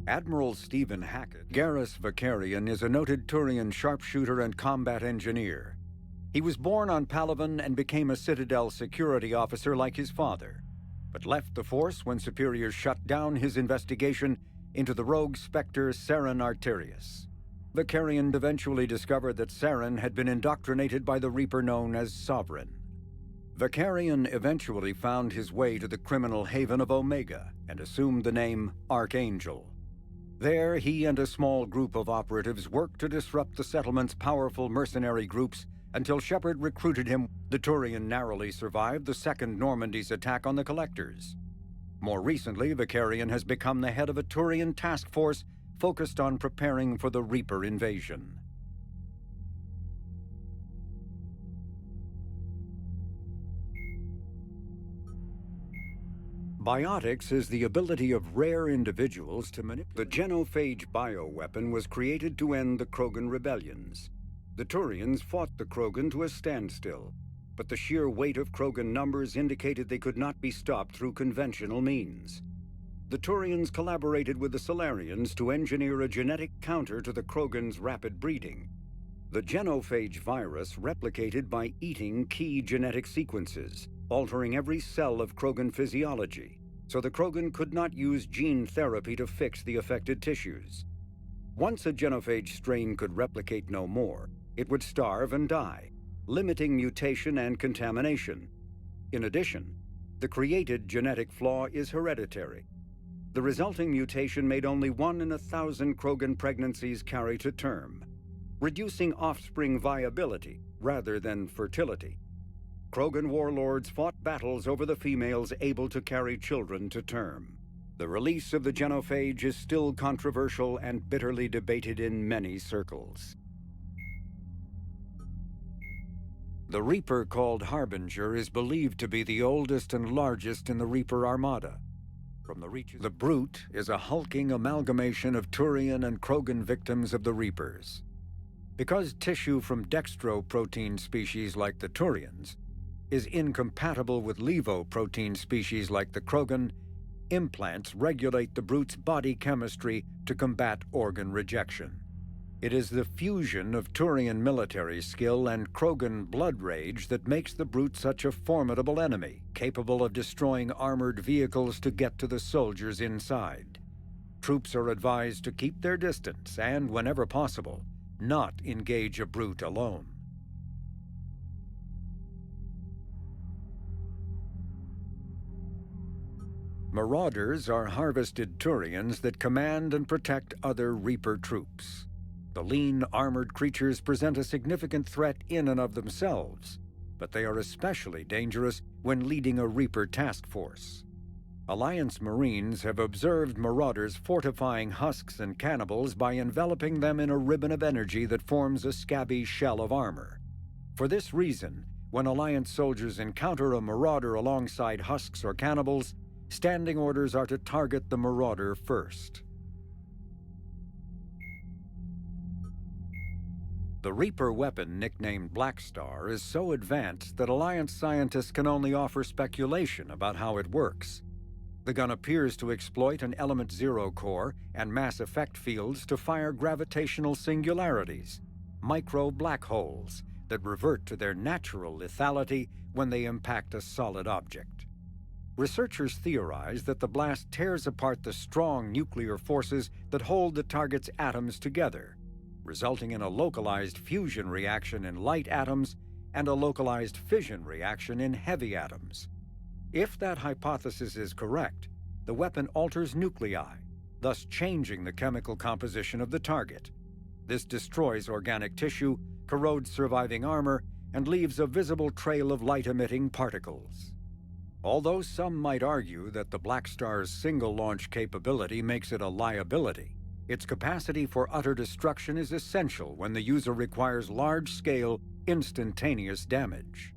Admiral Stephen Hackett, Garrus Vakarian, is a noted Turian sharpshooter and combat engineer. He was born on Palaven and became a Citadel security officer like his father, but left the Force when superiors shut down his investigation into the rogue Spectre Saren Arterius. Vakarian eventually discovered that Saren had been indoctrinated by the Reaper known as Sovereign. Vakarian eventually found his way to the criminal haven of Omega and assumed the name Archangel. There, he and a small group of operatives worked to disrupt the settlement's powerful mercenary groups until Shepard recruited him. The Turian narrowly survived the Second Normandy's attack on the Collectors. More recently, Vakarian has become the head of a Turian task force focused on preparing for the Reaper invasion. Biotics is the ability of rare individuals to manipulate. The genophage bioweapon was created to end the Krogan rebellions. The Turians fought the Krogan to a standstill, but the sheer weight of Krogan numbers indicated they could not be stopped through conventional means. The Turians collaborated with the Solarians to engineer a genetic counter to the Krogan's rapid breeding. The genophage virus replicated by eating key genetic sequences, altering every cell of Krogan physiology, so the Krogan could not use gene therapy to fix the affected tissues. Once a genophage strain could replicate no more, it would starve and die, limiting mutation and contamination. In addition, the created genetic flaw is hereditary. The resulting mutation made only 1 in 1,000 Krogan pregnancies carry to term, reducing offspring viability rather than fertility. Krogan warlords fought battles over the females able to carry children to term. The release of the genophage is still controversial and bitterly debated in many circles. The Reaper called Harbinger is believed to be the oldest and largest in the Reaper Armada. From the reaches, the Brute is a hulking amalgamation of Turian and Krogan victims of the Reapers. Because tissue from dextroprotein species like the Turians is incompatible with levoprotein species like the Krogan, implants regulate the Brute's body chemistry to combat organ rejection. It is the fusion of Turian military skill and Krogan blood rage that makes the Brute such a formidable enemy, capable of destroying armored vehicles to get to the soldiers inside. Troops are advised to keep their distance and, whenever possible, not engage a Brute alone. Marauders are harvested Turians that command and protect other Reaper troops. The lean, armored creatures present a significant threat in and of themselves, but they are especially dangerous when leading a Reaper task force. Alliance Marines have observed Marauders fortifying husks and cannibals by enveloping them in a ribbon of energy that forms a scabby shell of armor. For this reason, when Alliance soldiers encounter a Marauder alongside husks or cannibals, standing orders are to target the Marauder first. The Reaper weapon, nicknamed Black Star, is so advanced that Alliance scientists can only offer speculation about how it works. The gun appears to exploit an Element Zero core and mass effect fields to fire gravitational singularities, micro-black holes, that revert to their natural lethality when they impact a solid object. Researchers theorize that the blast tears apart the strong nuclear forces that hold the target's atoms together, resulting in a localized fusion reaction in light atoms and a localized fission reaction in heavy atoms. If that hypothesis is correct, the weapon alters nuclei, thus changing the chemical composition of the target. This destroys organic tissue, corrodes surviving armor, and leaves a visible trail of light-emitting particles. Although some might argue that the Black Star's single-launch capability makes it a liability, Its capacity for utter destruction is essential when the user requires large-scale, instantaneous damage.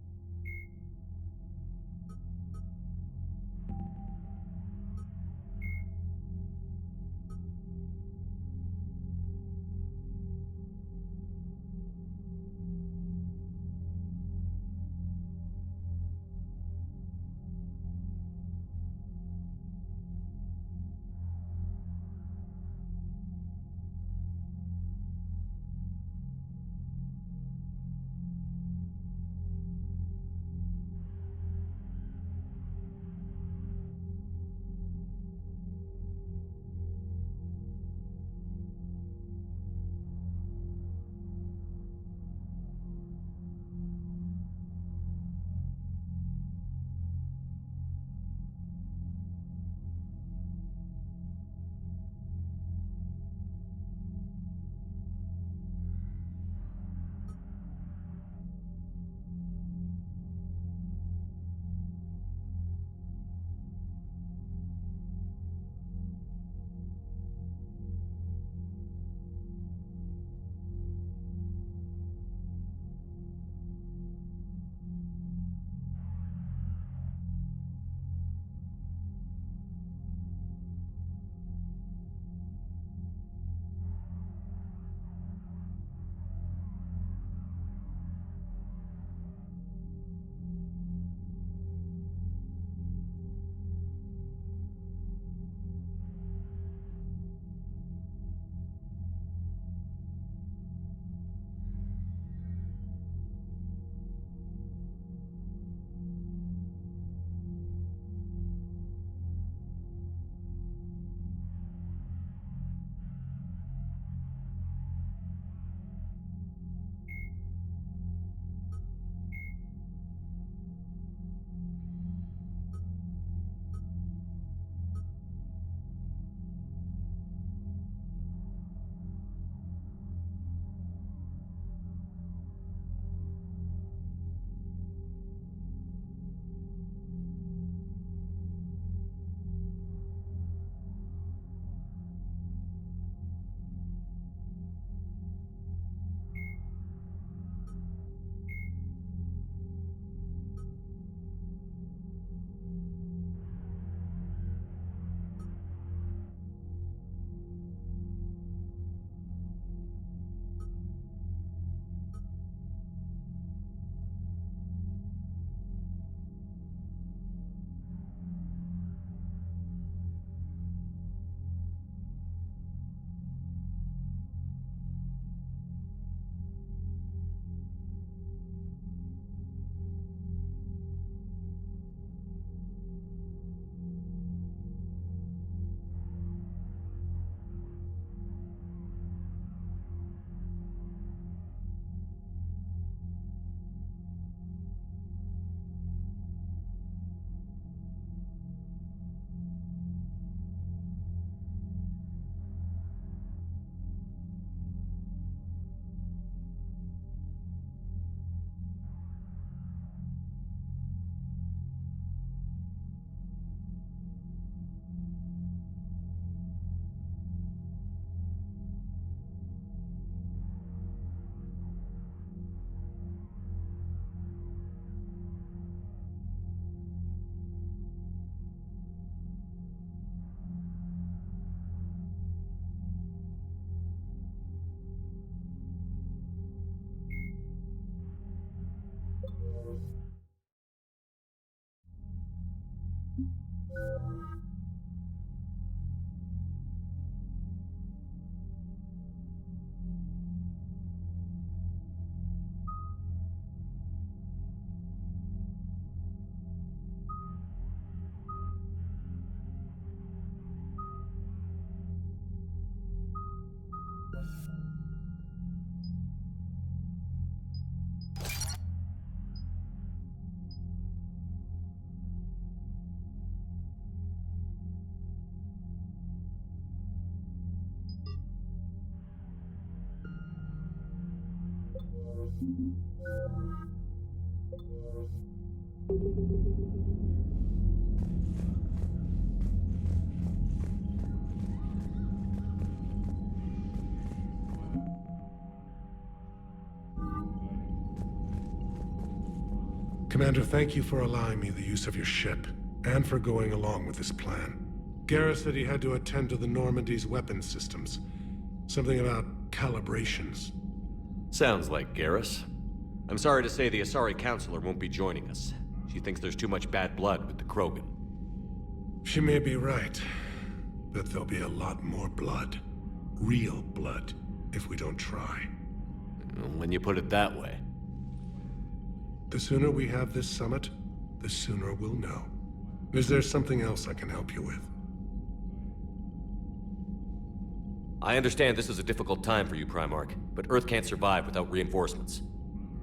Commander, thank you for allowing me the use of your ship, and for going along with this plan. Garrus said he had to attend to the Normandy's weapon systems. Something about calibrations. Sounds like Garrus. I'm sorry to say the Asari Counselor won't be joining us. She thinks there's too much bad blood with the Krogan. She may be right, but there'll be a lot more blood. Real blood, if we don't try. When you put it that way. The sooner we have this summit, the sooner we'll know. Is there something else I can help you with? I understand this is a difficult time for you, Primarch, but Earth can't survive without reinforcements.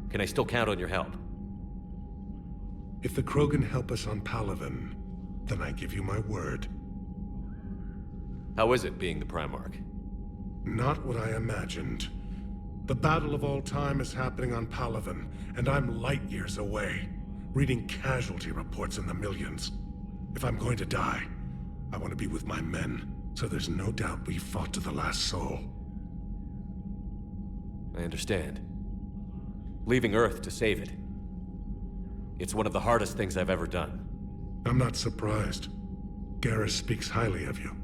Can I still count on your help? If the Krogan help us on Palaven, then I give you my word. How is it being the Primarch? Not what I imagined. The battle of all time is happening on Palaven, and I'm light years away, reading casualty reports in the millions. If I'm going to die, I want to be with my men, so there's no doubt we fought to the last soul. I understand. Leaving Earth to save it. It's one of the hardest things I've ever done. I'm not surprised. Garrus speaks highly of you.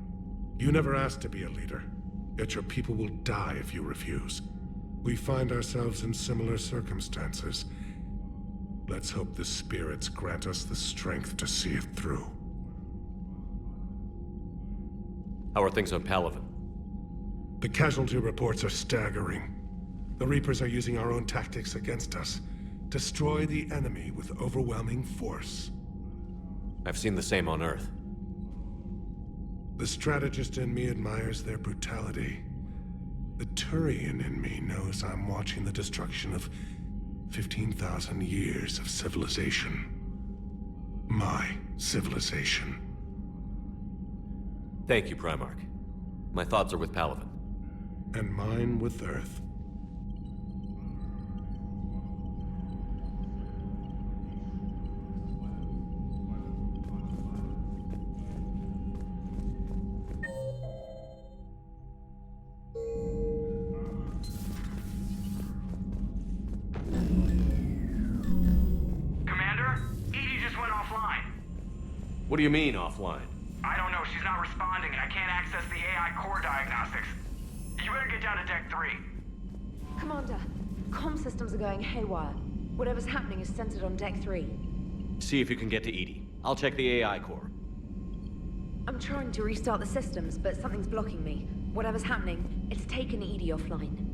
You never asked to be a leader, yet your people will die if you refuse. We find ourselves in similar circumstances. Let's hope the spirits grant us the strength to see it through. How are things on Palaven? The casualty reports are staggering. The Reapers are using our own tactics against us. Destroy the enemy with overwhelming force. I've seen the same on Earth. The strategist in me admires their brutality. The Turian in me knows I'm watching the destruction of 15,000 years of civilization. My civilization. Thank you, Primarch. My thoughts are with Palaven. And mine with Earth. Commander, Edie just went offline. What do you mean, offline? I don't know, she's not responding and I can't access the AI core diagnostics. You better get down to Deck 3. Commander, comm systems are going haywire. Whatever's happening is centered on Deck 3. See if you can get to Edie. I'll check the AI core. I'm trying to restart the systems, but something's blocking me. Whatever's happening, it's taken Edie offline.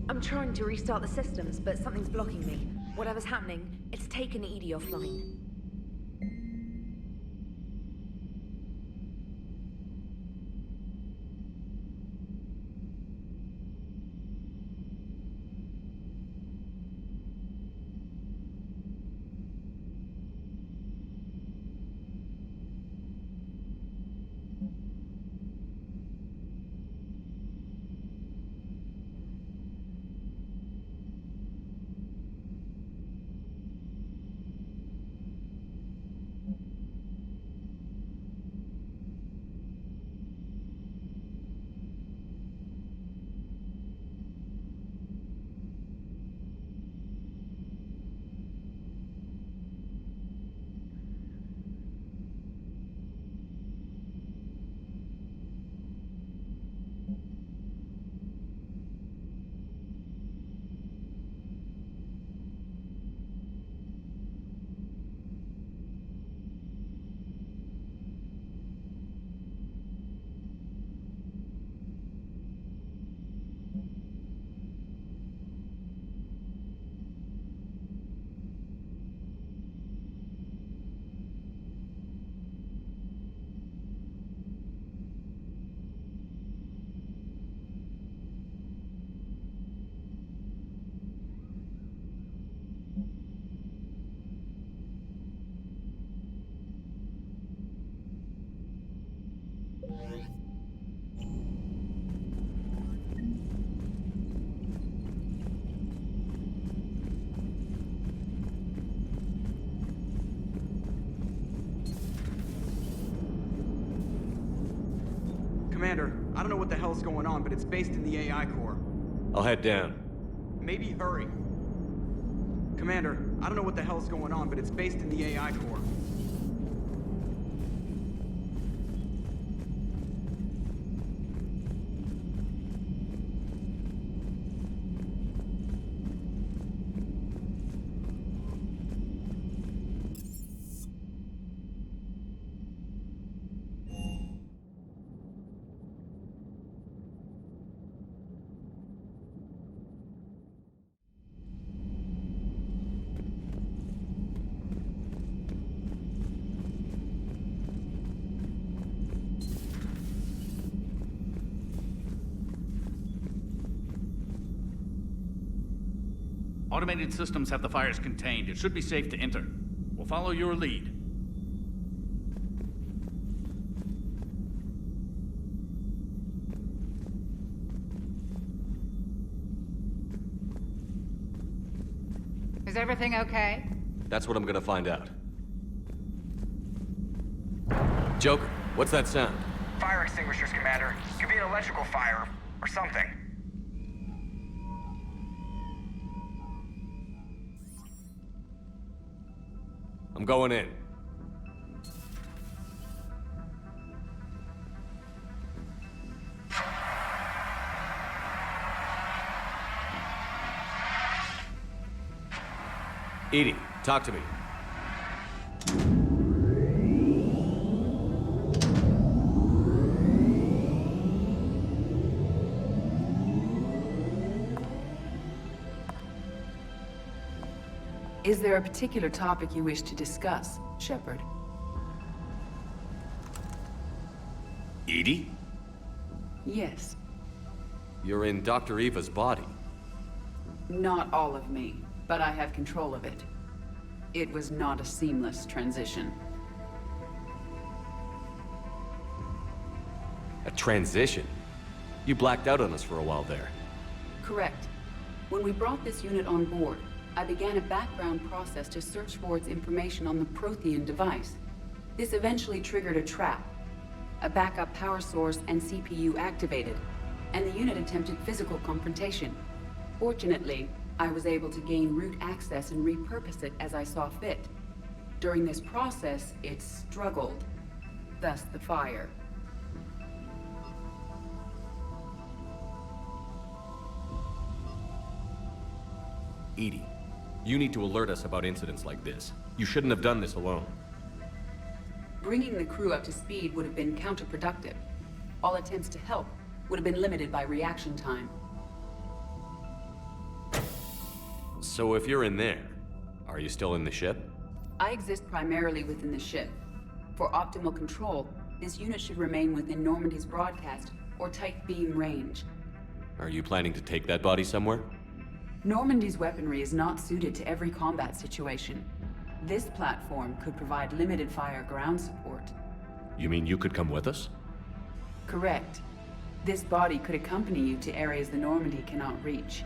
I'm trying to restart the systems, but something's blocking me. Whatever's happening, it's taken Edie offline. Commander, I don't know what the hell's going on, but it's based in the AI core. I'll head down. Maybe hurry. Commander, I don't know what the hell's going on, but it's based in the AI core. Automated systems have the fires contained. It should be safe to enter. We'll follow your lead. Is everything okay? That's what I'm gonna find out. Joker, what's that sound? Fire extinguishers, Commander. Could be an electrical fire, or something. I'm going in. Edie, talk to me. Is there a particular topic you wish to discuss, Shepard? Edie? Yes. You're in Dr. Eva's body. Not all of me, but I have control of it. It was not a seamless transition. A transition? You blacked out on us for a while there. Correct. When we brought this unit on board, I began a background process to search for its information on the Prothean device. This eventually triggered a trap. A backup power source and CPU activated, and the unit attempted physical confrontation. Fortunately, I was able to gain root access and repurpose it as I saw fit. During this process, it struggled. Thus the fire. Edie, you need to alert us about incidents like this. You shouldn't have done this alone. Bringing the crew up to speed would have been counterproductive. All attempts to help would have been limited by reaction time. So if you're in there, are you still in the ship? I exist primarily within the ship. For optimal control, this unit should remain within Normandy's broadcast or tight beam range. Are you planning to take that body somewhere? Normandy's weaponry is not suited to every combat situation. This platform could provide limited fire ground support. You mean you could come with us? Correct. This body could accompany you to areas the Normandy cannot reach.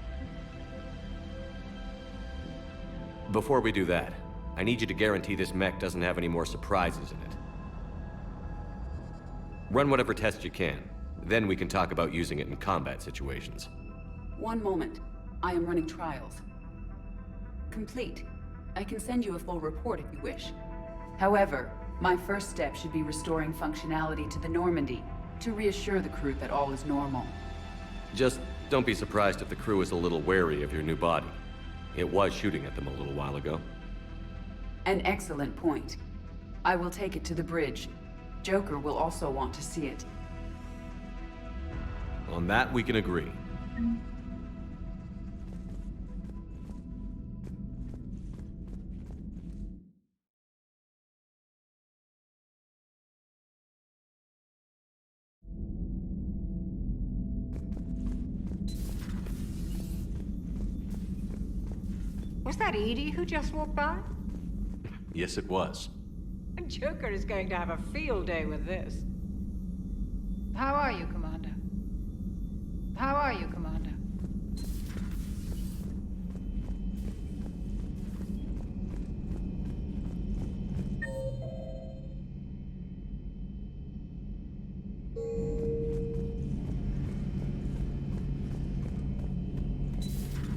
Before we do that, I need you to guarantee this mech doesn't have any more surprises in it. Run whatever tests you can. Then we can talk about using it in combat situations. One moment. I am running trials. Complete. I can send you a full report if you wish. However, my first step should be restoring functionality to the Normandy to reassure the crew that all is normal. Just don't be surprised if the crew is a little wary of your new body. It was shooting at them a little while ago. An excellent point. I will take it to the bridge. Joker will also want to see it. On that, we can agree. Was that Edie who just walked by? Yes, it was. Joker is going to have a field day with this. How are you, Commander? How are you, Commander?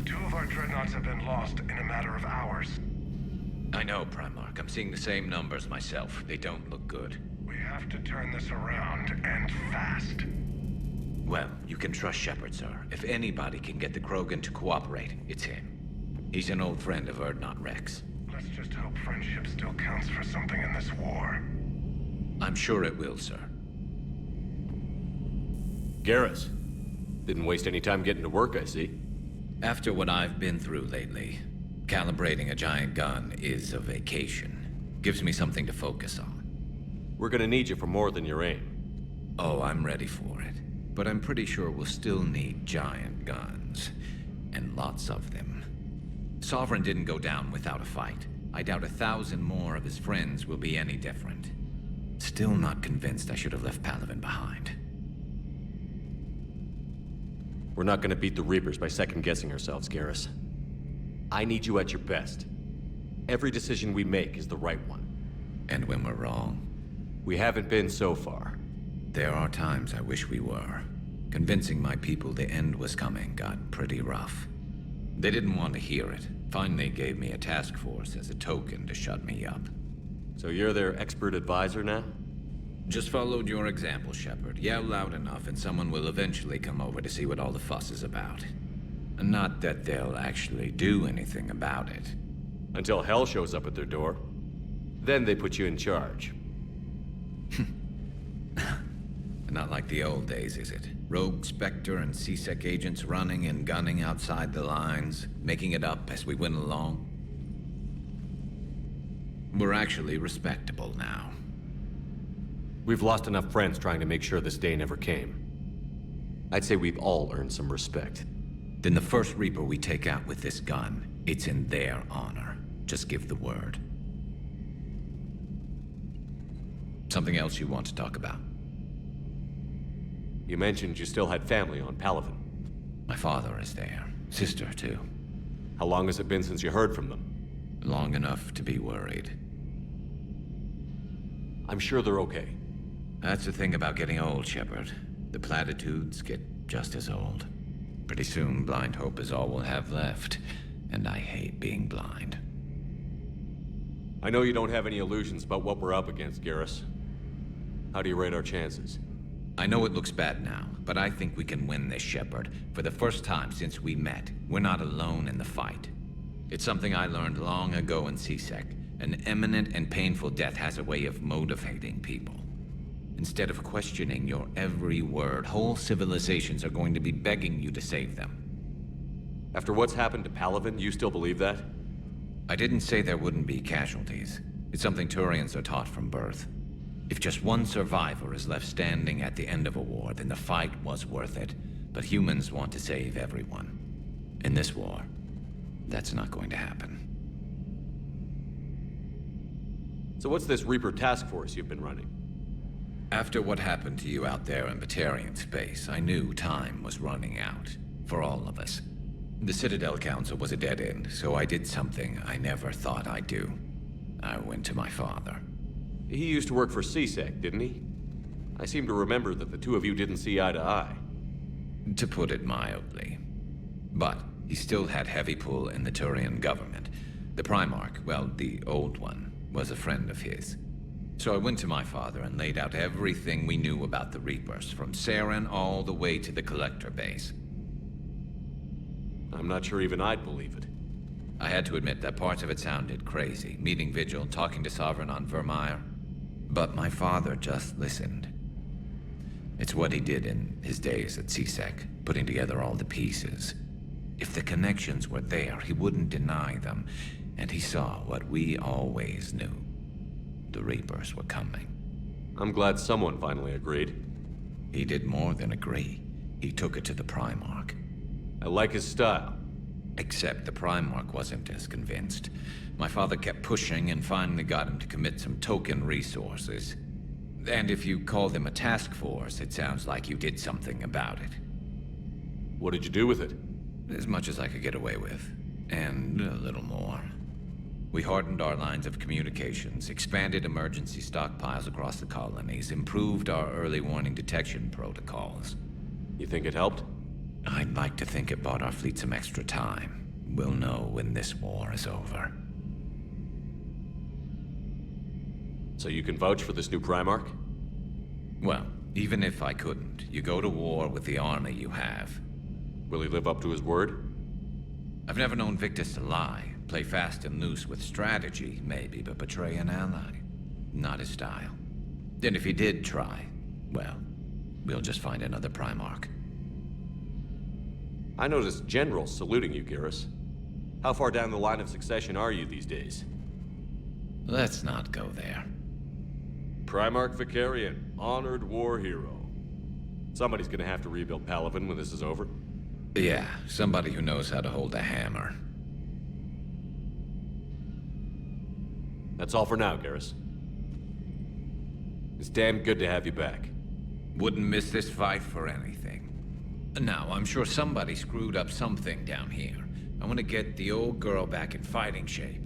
Two of our dreadnoughts dreadnoughts have been lost in a matter of hours. I know, Primarch. I'm seeing the same numbers myself. They don't look good. We have to turn this around, and fast. Well, you can trust Shepard, sir. If anybody can get the Krogan to cooperate, it's him. He's an old friend of Urdnot Rex. Let's just hope friendship still counts for something in this war. I'm sure it will, sir. Garrus. Didn't waste any time getting to work, I see. After what I've been through lately, calibrating a giant gun is a vacation. Gives me something to focus on. We're gonna need you for more than your aim. Oh, I'm ready for it. But I'm pretty sure we'll still need giant guns. And lots of them. Sovereign didn't go down without a fight. I doubt 1,000 more of his friends will be any different. Still not convinced I should have left Palaven behind. We're not gonna beat the Reapers by second-guessing ourselves, Garrus. I need you at your best. Every decision we make is the right one. And when we're wrong? We haven't been so far. There are times I wish we were. Convincing my people the end was coming got pretty rough. They didn't want to hear it. Finally gave me a task force as a token to shut me up. So you're their expert advisor now? Just followed your example, Shepard. Yell loud enough and someone will eventually come over to see what all the fuss is about. Not that they'll actually do anything about it. Until hell shows up at their door. Then they put you in charge. Not like the old days, is it? Rogue Spectre and C-Sec agents running and gunning outside the lines, making it up as we went along. We're actually respectable now. We've lost enough friends trying to make sure this day never came. I'd say we've all earned some respect. Then the first Reaper we take out with this gun, it's in their honor. Just give the word. Something else you want to talk about? You mentioned you still had family on Palaven. My father is there. Sister, too. How long has it been since you heard from them? Long enough to be worried. I'm sure they're okay. That's the thing about getting old, Shepard. The platitudes get just as old. Pretty soon, blind hope is all we'll have left. And I hate being blind. I know you don't have any illusions about what we're up against, Garrus. How do you rate our chances? I know it looks bad now, but I think we can win this, Shepard. For the first time since we met, we're not alone in the fight. It's something I learned long ago in C-Sec. An imminent and painful death has a way of motivating people. Instead of questioning your every word, whole civilizations are going to be begging you to save them. After what's happened to Palaven, you still believe that? I didn't say there wouldn't be casualties. It's something Turians are taught from birth. If just one survivor is left standing at the end of a war, then the fight was worth it. But humans want to save everyone. In this war, that's not going to happen. So what's this Reaper task force you've been running? After what happened to you out there in Batarian space, I knew time was running out. For all of us. The Citadel Council was a dead end, so I did something I never thought I'd do. I went to my father. He used to work for C-Sec, didn't he? I seem to remember that the two of you didn't see eye to eye. To put it mildly. But he still had heavy pull in the Turian government. The Primarch, well, the old one, was a friend of his. So I went to my father and laid out everything we knew about the Reapers, from Saren all the way to the Collector base. I'm not sure even I'd believe it. I had to admit that parts of it sounded crazy, meeting Vigil, talking to Sovereign on Vermeer. But my father just listened. It's what he did in his days at C-Sec, putting together all the pieces. If the connections were there, he wouldn't deny them, and he saw what we always knew. The Reapers were coming. I'm glad someone finally agreed. He did more than agree. He took it to the Primarch. I like his style. Except the Primarch wasn't as convinced. My father kept pushing and finally got him to commit some token resources. And if you call them a task force, it sounds like you did something about it. What did you do with it? As much as I could get away with. And a little more. We hardened our lines of communications, expanded emergency stockpiles across the colonies, improved our early warning detection protocols. You think it helped? I'd like to think it bought our fleet some extra time. we'll know when this war is over. So you can vouch for this new Primarch? Well, even if I couldn't, you go to war with the army you have. Will he live up to his word? I've never known Victus to lie. Play fast and loose with strategy, maybe, but betray an ally. Not his style. And if he did try, well, we'll just find another Primarch. I noticed generals saluting you, Garrus. How far down the line of succession are you these days? Let's not go there. Primarch Vicarian, honored war hero. Somebody's gonna have to rebuild Palaven when this is over. Yeah, somebody who knows how to hold a hammer. That's all for now, Garrus. It's damn good to have you back. Wouldn't miss this fight for anything. Now, I'm sure somebody screwed up something down here. I want to get the old girl back in fighting shape.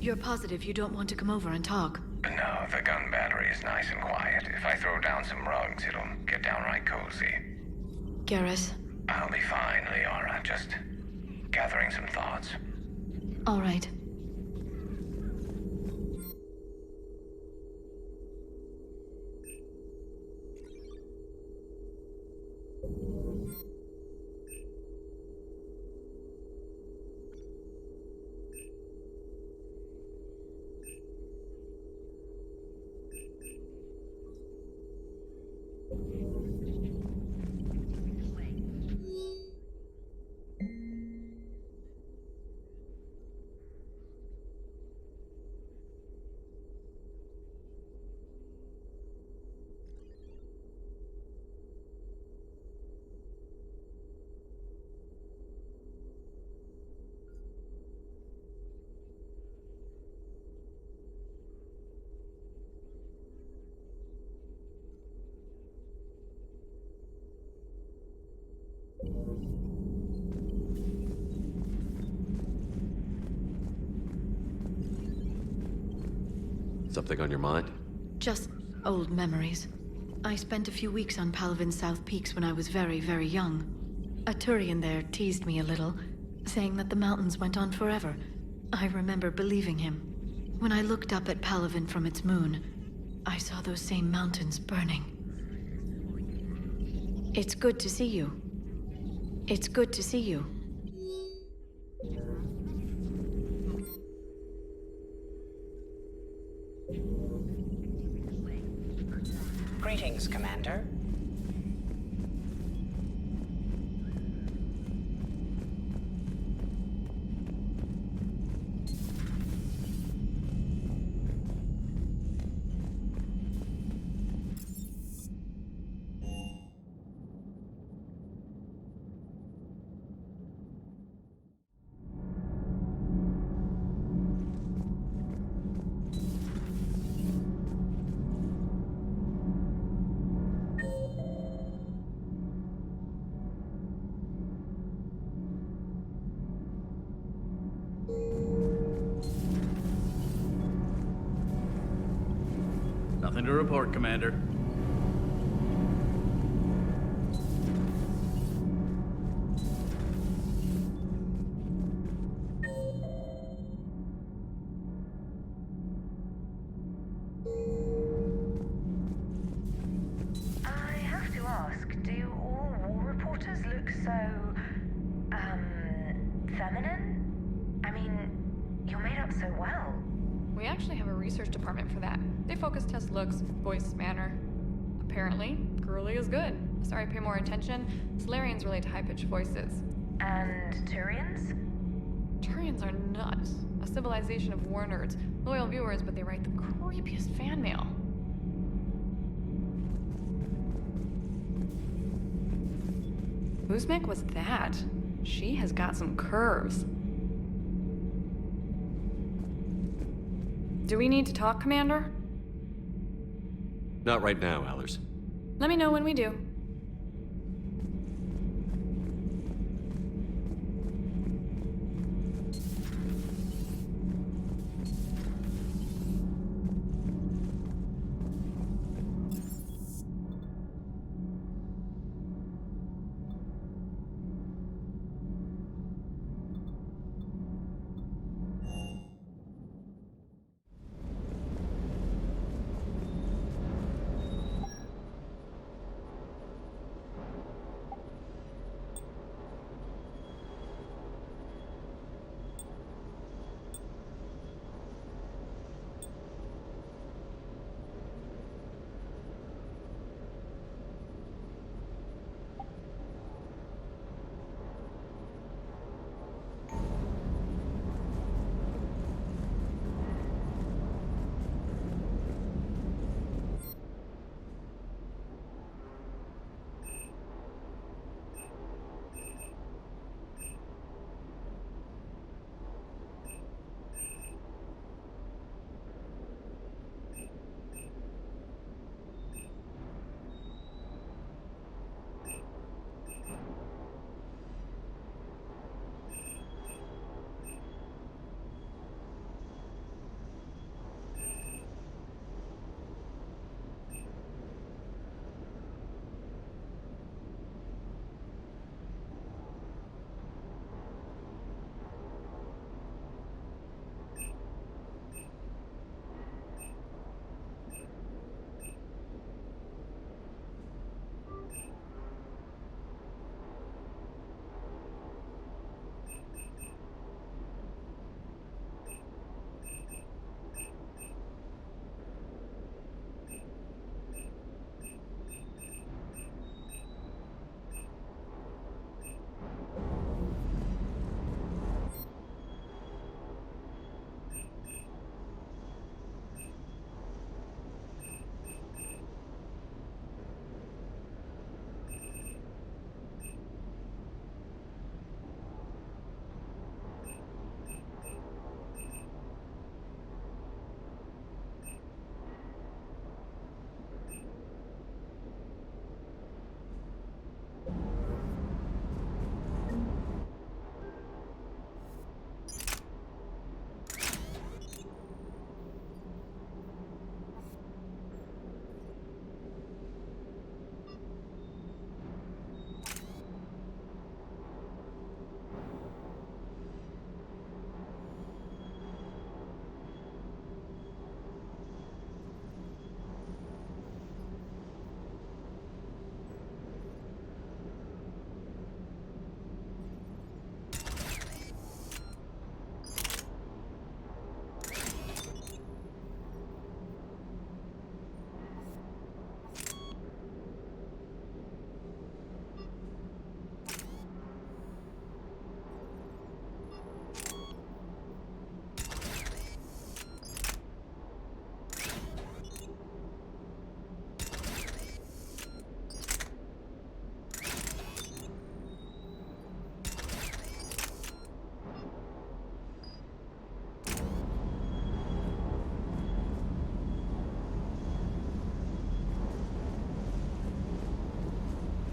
You're positive you don't want to come over and talk? No, the gun battery is nice and quiet. If I throw down some rugs, it'll get downright cozy. Garrus? I'll be fine, Liara. Just gathering some thoughts. All right. Something on your mind? Just old memories. I spent a few weeks on Palavin's South Peaks when I was very, very young. A Turian there teased me a little, saying that the mountains went on forever. I remember believing him. When I looked up at Palavin from its moon, I saw those same mountains burning. It's good to see you. It's good to see you. Greetings, Commander. Nothing to report, Commander. I have to ask, do all war reporters look so, feminine? I mean, you're made up so well. We actually have a research department for that. They focus test looks, voice, manner. Apparently, girly is good. Sorry, pay more attention. Solarians relate to high-pitched voices. And Turians? Turians are nuts. A civilization of war nerds. Loyal viewers, but they write the creepiest fan mail. Whose mech was that? She has got some curves. Do we need to talk, Commander? Not right now, Allers. Let me know when we do.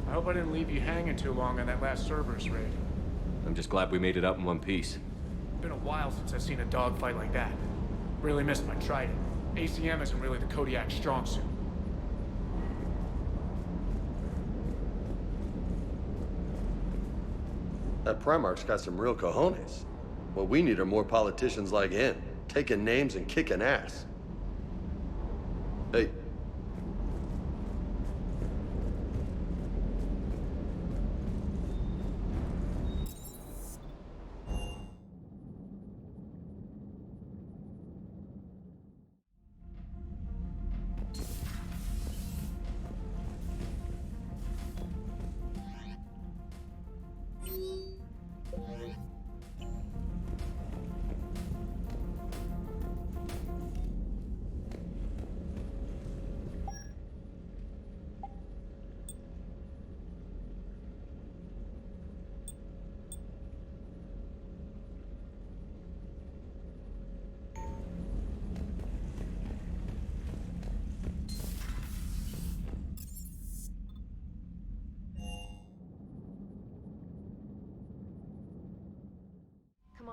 I hope I didn't leave you hanging too long on that last Cerberus raid. I'm just glad we made it out in one piece. Been a while since I've seen a dogfight like that. Really missed my trident. ACM isn't really the Kodiak strong suit. That Primarch's got some real cojones. What we need are more politicians like him, taking names and kicking ass. Hey.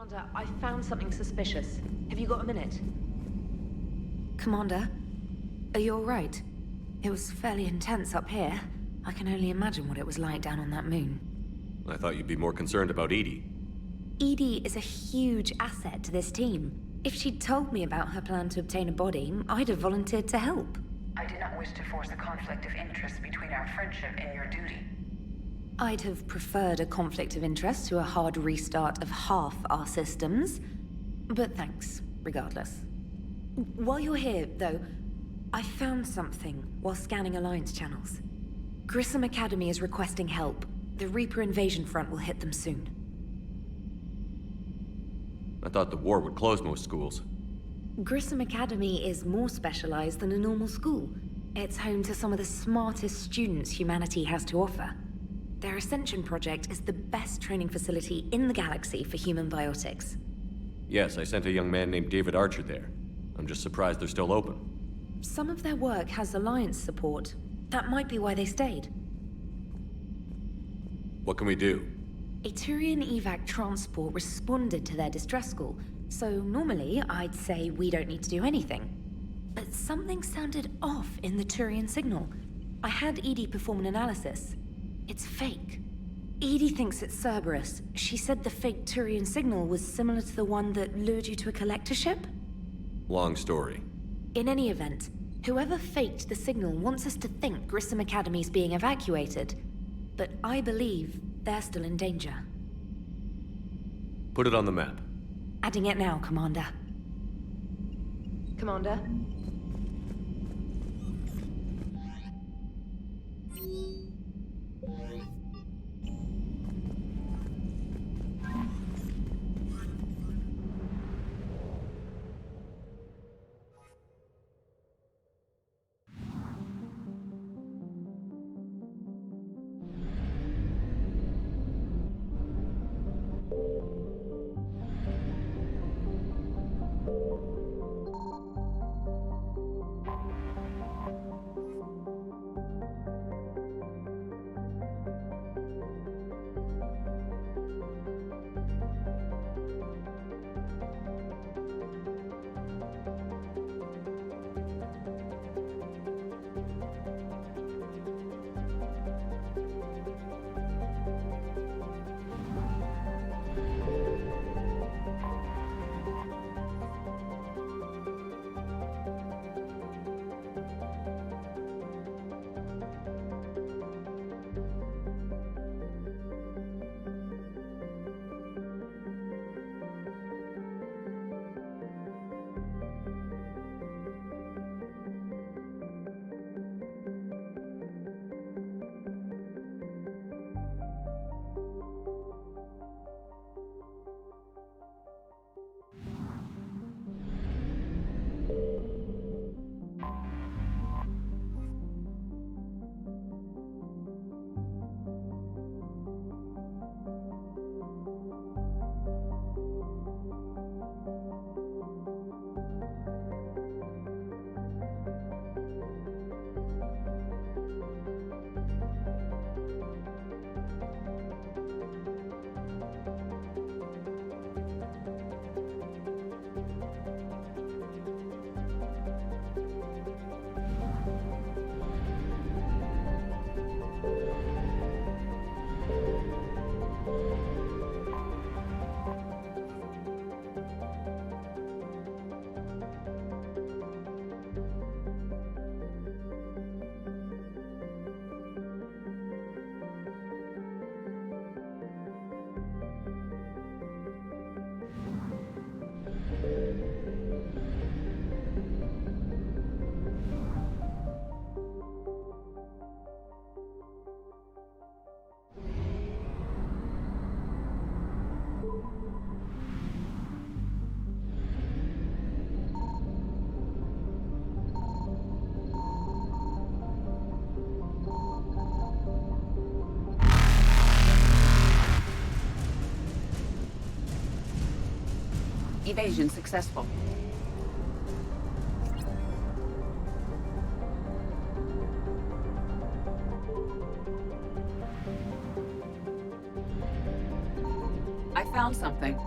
Commander, I found something suspicious. Have you got a minute? Commander, are you alright? It was fairly intense up here. I can only imagine what it was like down on that moon. I thought you'd be more concerned about Edie. Edie is a huge asset to this team. If she'd told me about her plan to obtain a body, I'd have volunteered to help. I did not wish to force a conflict of interest between our friendship and your duty. I'd have preferred a conflict of interest to a hard restart of half our systems. But thanks, regardless. While you're here, though, I found something while scanning Alliance channels. Grissom Academy is requesting help. The Reaper invasion front will hit them soon. I thought the war would close most schools. Grissom Academy is more specialized than a normal school. It's home to some of the smartest students humanity has to offer. Their Ascension project is the best training facility in the galaxy for human biotics. Yes, I sent a young man named David Archer there. I'm just surprised they're still open. Some of their work has Alliance support. That might be why they stayed. What can we do? A Turian evac transport responded to their distress call, so normally I'd say we don't need to do anything. But something sounded off in the Turian signal. I had Edie perform an analysis. It's fake. Edie thinks it's Cerberus. She said the fake Turian signal was similar to the one that lured you to a collector ship? Long story. In any event, whoever faked the signal wants us to think Grissom Academy's being evacuated. But I believe they're still in danger. Put it on the map. Adding it now, Commander. Commander? Evasion successful. I found something.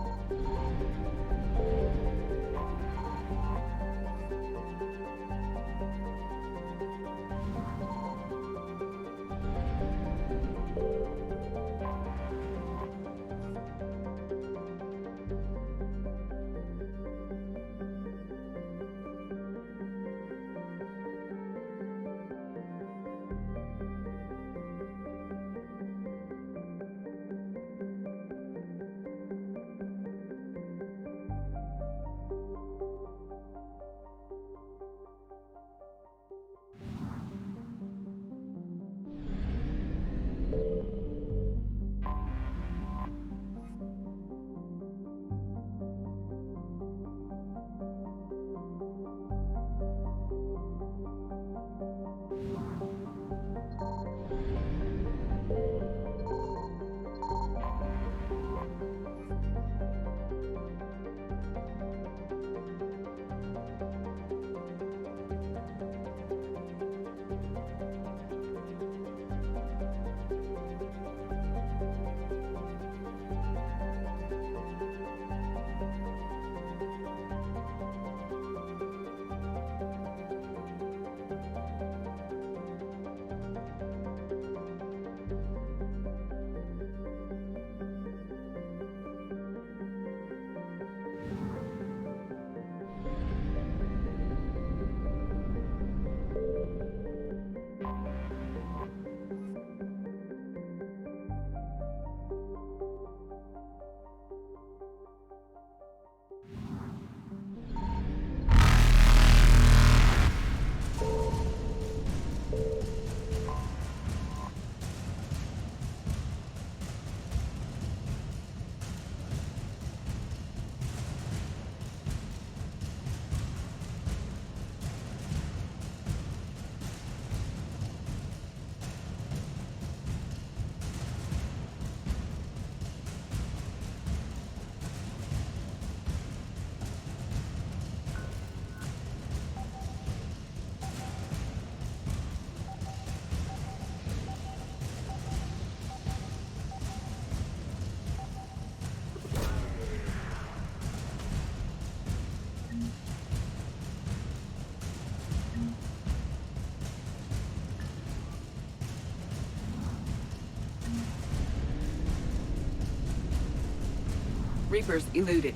Reapers eluded.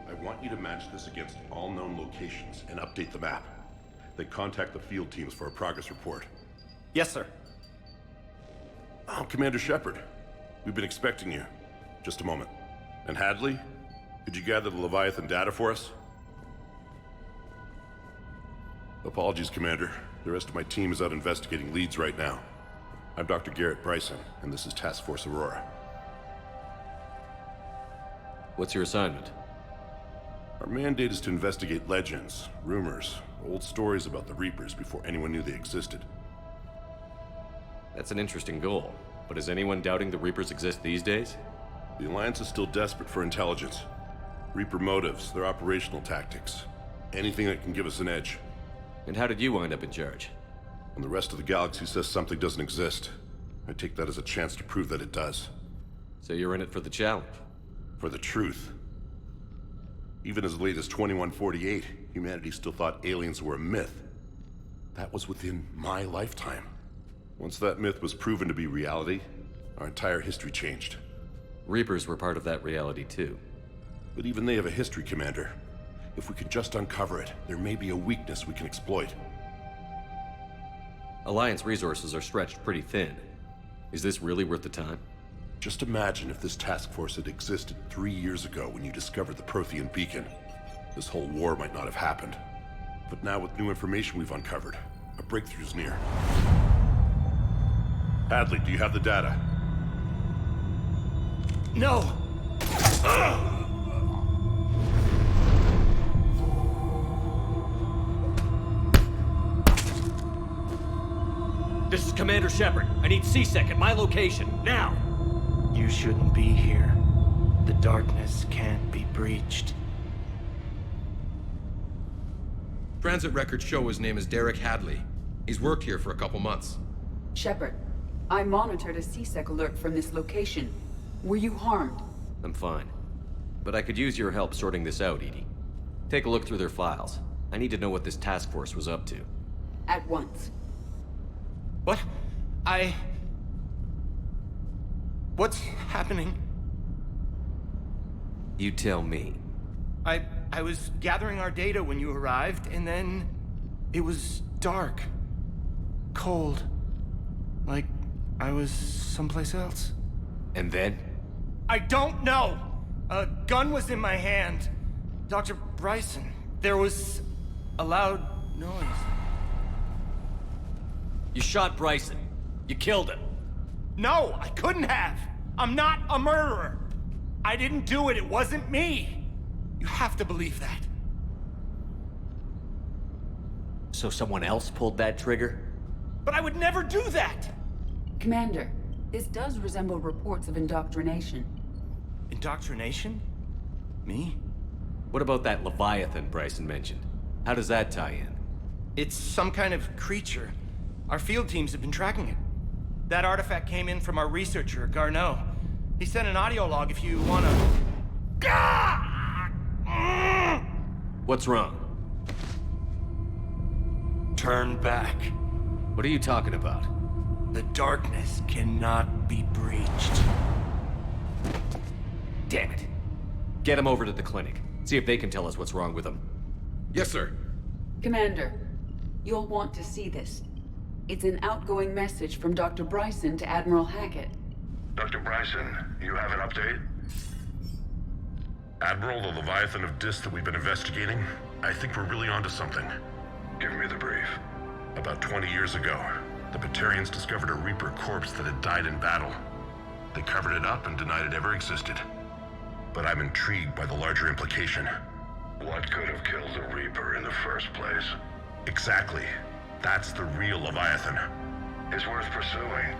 I want you to match this against all known locations and update the map. Then contact the field teams for a progress report. Yes, sir. Oh, Commander Shepard. We've been expecting you. Just a moment. And Hadley? Could you gather the Leviathan data for us? Apologies, Commander. The rest of my team is out investigating leads right now. I'm Dr. Garrett Bryson, and this is Task Force Aurora. What's your assignment? Our mandate is to investigate legends, rumors, old stories about the Reapers before anyone knew they existed. That's an interesting goal, but is anyone doubting the Reapers exist these days? The Alliance is still desperate for intelligence. Reaper motives, their operational tactics. Anything that can give us an edge. And how did you wind up in charge? When the rest of the galaxy says something doesn't exist, I take that as a chance to prove that it does. So you're in it for the challenge? For the truth. Even as late as 2148, humanity still thought aliens were a myth. That was within my lifetime. Once that myth was proven to be reality, our entire history changed. Reapers were part of that reality too. But even they have a history, Commander. If we can just uncover it, there may be a weakness we can exploit. Alliance resources are stretched pretty thin. Is this really worth the time? Just imagine if this task force had existed 3 years ago when you discovered the Prothean beacon. This whole war might not have happened. But now with new information we've uncovered, a breakthrough's near. Hadley, do you have the data? No! This is Commander Shepard. I need C-Sec at my location, now! You shouldn't be here. The darkness can't be breached. Transit records show his name is Derek Hadley. He's worked here for a couple months. Shepard, I monitored a C-Sec alert from this location. Were you harmed? I'm fine. But I could use your help sorting this out, EDI. Take a look through their files. I need to know what this task force was up to. At once. What? What's happening? You tell me. I was gathering our data when you arrived, and then it was dark. Cold. Like I was someplace else. And then? I don't know! A gun was in my hand. Dr. Bryson, there was a loud noise. You shot Bryson. You killed him. No, I couldn't have. I'm not a murderer. I didn't do it. It wasn't me. You have to believe that. So someone else pulled that trigger? But I would never do that! Commander, this does resemble reports of indoctrination. Indoctrination? Me? What about that Leviathan Bryson mentioned? How does that tie in? It's some kind of creature. Our field teams have been tracking it. That artifact came in from our researcher, Garneau. He sent an audio log if you wanna... What's wrong? Turn back. What are you talking about? The darkness cannot be breached. Damn it. Get him over to the clinic. See if they can tell us what's wrong with him. Yes, sir. Commander, you'll want to see this. It's an outgoing message from Dr. Bryson to Admiral Hackett. Dr. Bryson, you have an update? Admiral, the Leviathan of Dis that we've been investigating, I think we're really onto something. Give me the brief. About 20 years ago, the Batarians discovered a Reaper corpse that had died in battle. They covered it up and denied it ever existed. But I'm intrigued by the larger implication. What could have killed the Reaper in the first place? Exactly. That's the real Leviathan. It's worth pursuing.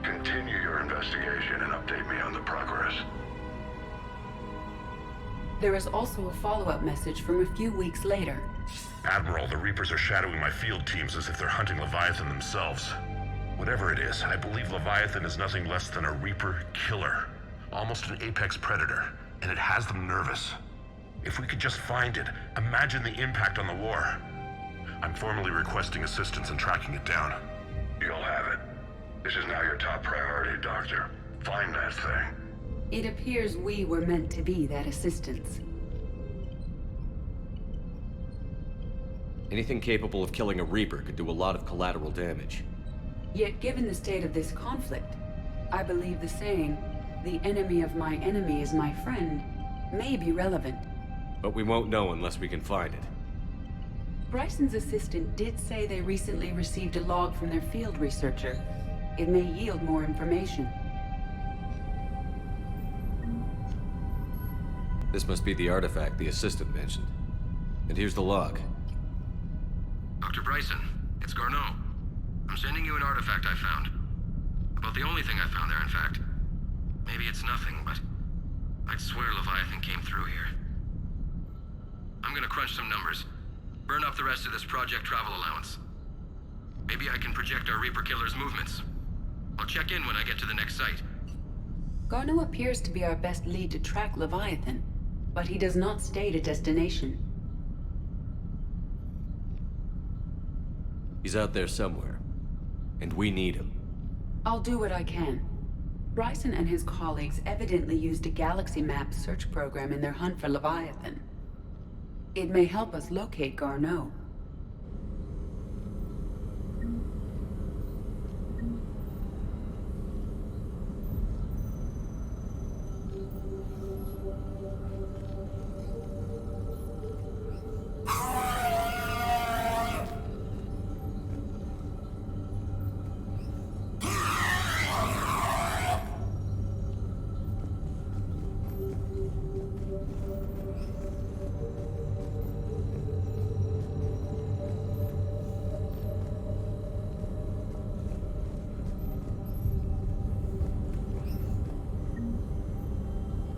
Continue your investigation and update me on the progress. There is also a follow-up message from a few weeks later. Admiral, the Reapers are shadowing my field teams as if they're hunting Leviathan themselves. Whatever it is, I believe Leviathan is nothing less than a Reaper killer. Almost an apex predator, and it has them nervous. If we could just find it, imagine the impact on the war. I'm formally requesting assistance in tracking it down. You'll have it. This is now your top priority, Doctor. Find that thing. It appears we were meant to be that assistance. Anything capable of killing a Reaper could do a lot of collateral damage. Yet given the state of this conflict, I believe the saying, "The enemy of my enemy is my friend," may be relevant. But we won't know unless we can find it. Bryson's assistant did say they recently received a log from their field researcher. It may yield more information. This must be the artifact the assistant mentioned. And here's the log. Dr. Bryson, it's Garneau. I'm sending you an artifact I found. About the only thing I found there, in fact. Maybe it's nothing, but I'd swear Leviathan came through here. I'm gonna crunch some numbers. Burn up the rest of this project travel allowance. Maybe I can project our Reaper killer's movements. I'll check in when I get to the next site. Garneau appears to be our best lead to track Leviathan, but he does not state a destination. He's out there somewhere, and we need him. I'll do what I can. Bryson and his colleagues evidently used a galaxy map search program in their hunt for Leviathan. It may help us locate Garneau.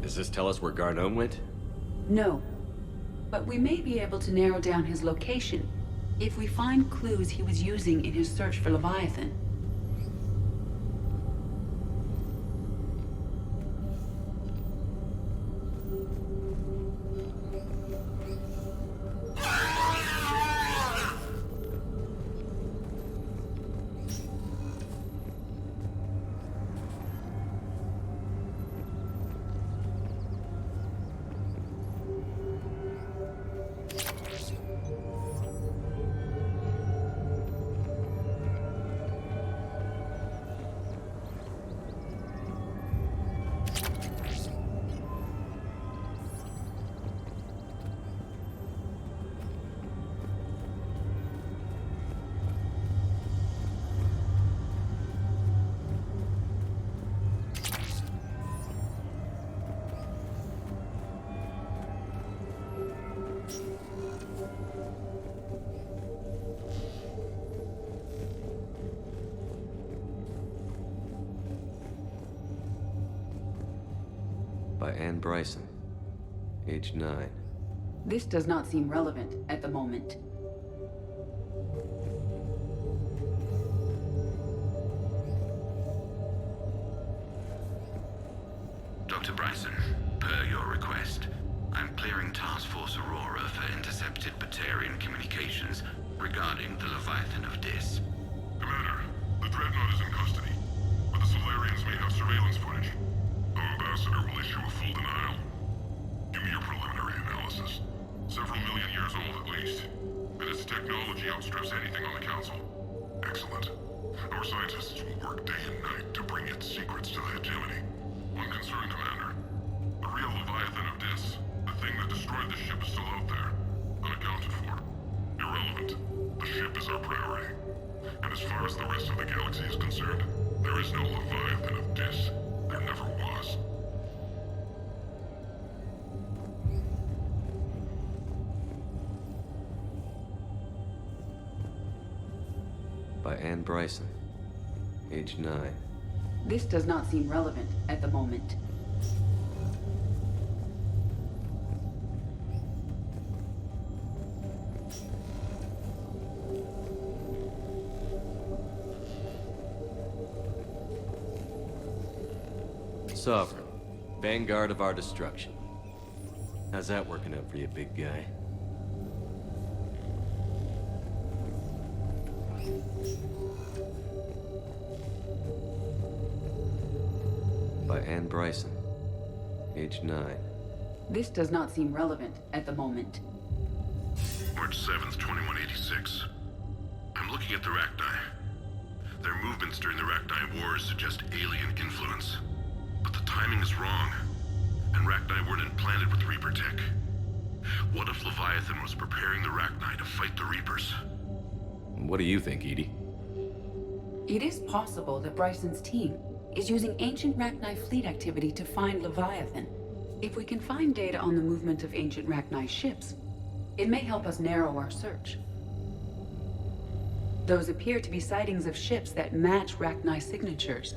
Does this tell us where Garneau went? No. But we may be able to narrow down his location if we find clues he was using in his search for Leviathan. By Anne Bryson, age 9. This does not seem relevant at the moment. Dr. Bryson, per your request, I'm clearing Task Force Aurora for intercepted Batarian communications regarding the Leviathan of Dis. Commander, the Dreadnought is in custody, but the Solarians may have surveillance footage. The Ambassador will issue a full denial. Give me your preliminary analysis. Several million years old at least, and its technology outstrips anything on the Council. Excellent. Our scientists will work day and night to bring its secrets to the hegemony. One concern, Commander. The real Leviathan of Dis, the thing that destroyed the ship, is still out there, unaccounted for. Irrelevant. The ship is our priority. And as far as the rest of the galaxy is concerned, there is no Leviathan of Dis. There never was. By Anne Bryson, age 9. This does not seem relevant at the moment. Sovereign, vanguard of our destruction. How's that working out for you, big guy? By Anne Bryson, age 9. This does not seem relevant at the moment. March 7th, 2186. I'm looking at the Rachni. Their movements during the Rachni Wars suggest alien influence. But the timing is wrong, and Rachni weren't implanted with Reaper tech. What if Leviathan was preparing the Rachni to fight the Reapers? What do you think, Edie? It is possible that Bryson's team is using ancient Rachni fleet activity to find Leviathan. If we can find data on the movement of ancient Rachni ships, it may help us narrow our search. Those appear to be sightings of ships that match Rachni signatures.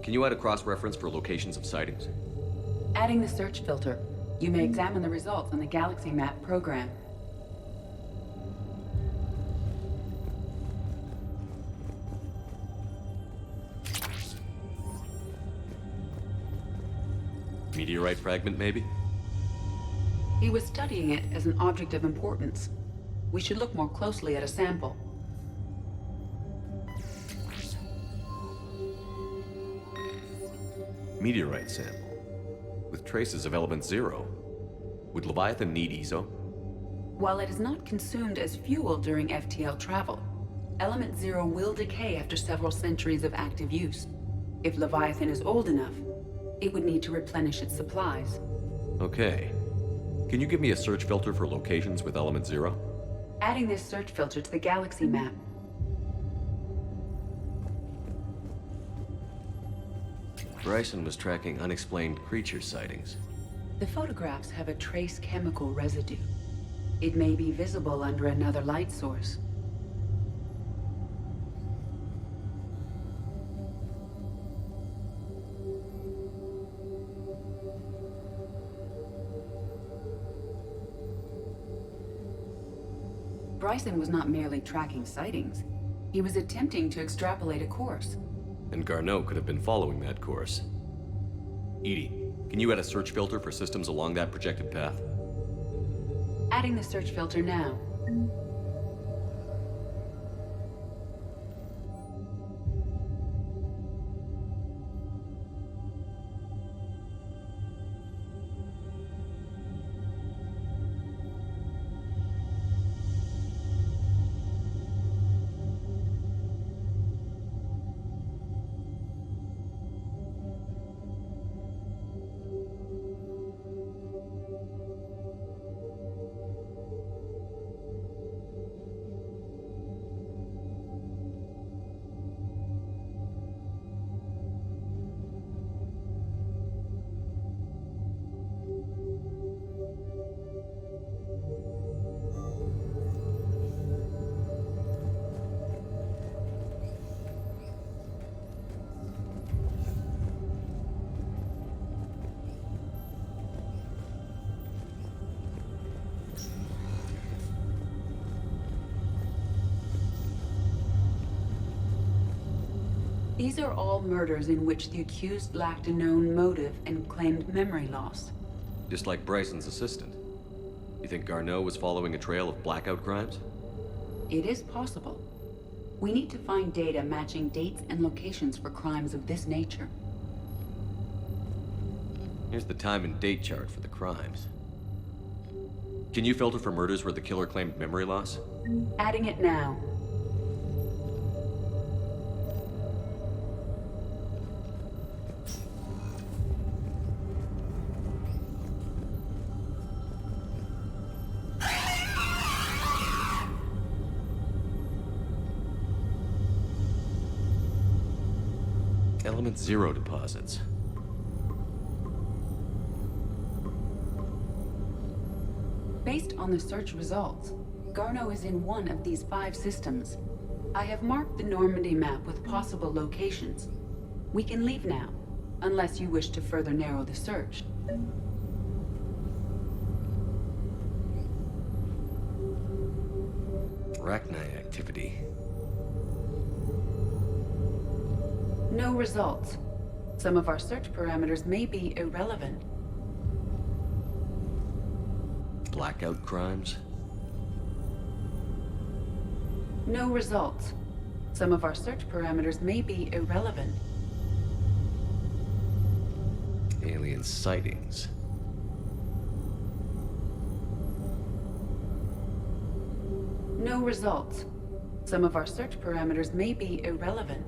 Can you add a cross-reference for locations of sightings? Adding the search filter, you may examine the results on the Galaxy Map program. Meteorite fragment, maybe? He was studying it as an object of importance. We should look more closely at a sample. Meteorite sample, with traces of element 0. Would Leviathan need ESO? While it is not consumed as fuel during FTL travel, element 0 will decay after several centuries of active use. If Leviathan is old enough, it would need to replenish its supplies. Okay. Can you give me a search filter for locations with element 0? Adding this search filter to the Galaxy Map. Bryson was tracking unexplained creature sightings. The photographs have a trace chemical residue. It may be visible under another light source. Bryson was not merely tracking sightings. He was attempting to extrapolate a course. And Garneau could have been following that course. Edie, can you add a search filter for systems along that projected path? Adding the search filter now. These are all murders in which the accused lacked a known motive and claimed memory loss. Just like Bryson's assistant. You think Garneau was following a trail of blackout crimes? It is possible. We need to find data matching dates and locations for crimes of this nature. Here's the time and date chart for the crimes. Can you filter for murders where the killer claimed memory loss? Adding it now. Element 0 deposits. Based on the search results, Garneau is in one of these 5 systems. I have marked the Normandy map with possible locations. We can leave now, unless you wish to further narrow the search. Arachnite activity. No results. Some of our search parameters may be irrelevant. Blackout crimes? No results. Some of our search parameters may be irrelevant. Alien sightings. No results. Some of our search parameters may be irrelevant.